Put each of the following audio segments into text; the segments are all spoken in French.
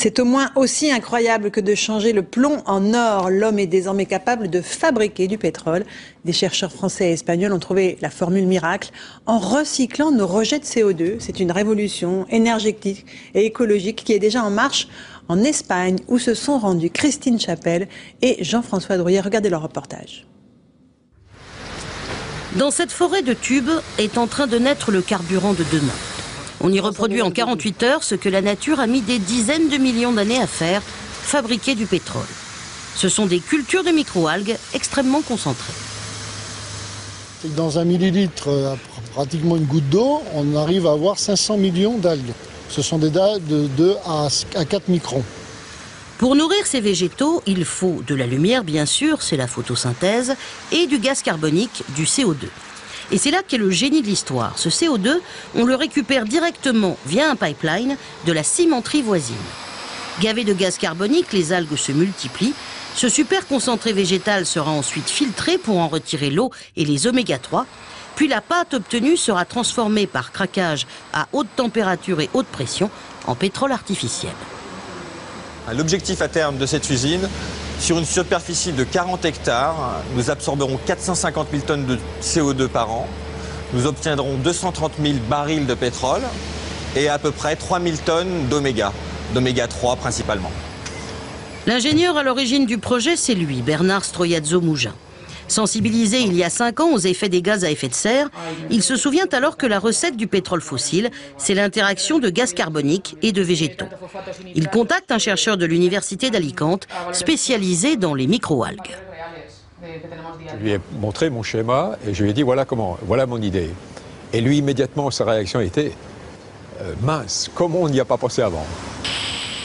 C'est au moins aussi incroyable que de changer le plomb en or. L'homme est désormais capable de fabriquer du pétrole. Des chercheurs français et espagnols ont trouvé la formule miracle en recyclant nos rejets de CO2. C'est une révolution énergétique et écologique qui est déjà en marche en Espagne, où se sont rendus Christine Chapelle et Jean-François Drouillet. Regardez leur reportage. Dans cette forêt de tubes est en train de naître le carburant de demain. On y reproduit en 48 heures ce que la nature a mis des dizaines de millions d'années à faire, fabriquer du pétrole. Ce sont des cultures de microalgues extrêmement concentrées. Dans un millilitre, pratiquement une goutte d'eau, on arrive à avoir 500 millions d'algues. Ce sont des dalles de 2 à 4 microns. Pour nourrir ces végétaux, il faut de la lumière, bien sûr, c'est la photosynthèse, et du gaz carbonique, du CO2. Et c'est là qu'est le génie de l'histoire. Ce CO2, on le récupère directement via un pipeline de la cimenterie voisine. Gavé de gaz carbonique, les algues se multiplient. Ce super concentré végétal sera ensuite filtré pour en retirer l'eau et les oméga 3. Puis la pâte obtenue sera transformée par craquage à haute température et haute pression en pétrole artificiel. L'objectif à terme de cette usine, sur une superficie de 40 hectares, nous absorberons 450 000 tonnes de CO2 par an. Nous obtiendrons 230 000 barils de pétrole et à peu près 3 000 tonnes d'oméga 3 principalement. L'ingénieur à l'origine du projet, c'est lui, Bernard Stroiazzo-Mougin. Sensibilisé il y a 5 ans aux effets des gaz à effet de serre, il se souvient alors que la recette du pétrole fossile, c'est l'interaction de gaz carbonique et de végétaux. Il contacte un chercheur de l'université d'Alicante, spécialisé dans les microalgues. Je lui ai montré mon schéma et je lui ai dit voilà mon idée. Et lui immédiatement sa réaction était mince, comment on n'y a pas pensé avant?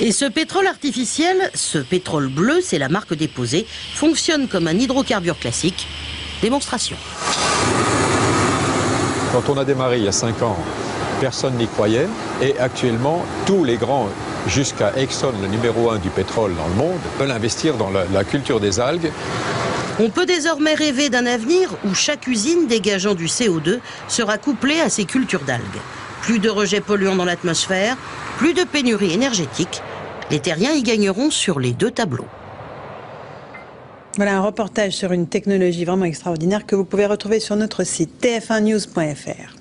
Et ce pétrole artificiel, ce pétrole bleu, c'est la marque déposée, fonctionne comme un hydrocarbure classique. Démonstration. Quand on a démarré il y a 5 ans, personne n'y croyait. Et actuellement, tous les grands, jusqu'à Exxon, le numéro 1 du pétrole dans le monde, veulent investir dans la culture des algues. On peut désormais rêver d'un avenir où chaque usine dégageant du CO2 sera couplée à ces cultures d'algues. Plus de rejets polluants dans l'atmosphère, plus de pénurie énergétique. Les terriens y gagneront sur les 2 tableaux. Voilà un reportage sur une technologie vraiment extraordinaire que vous pouvez retrouver sur notre site tf1news.fr.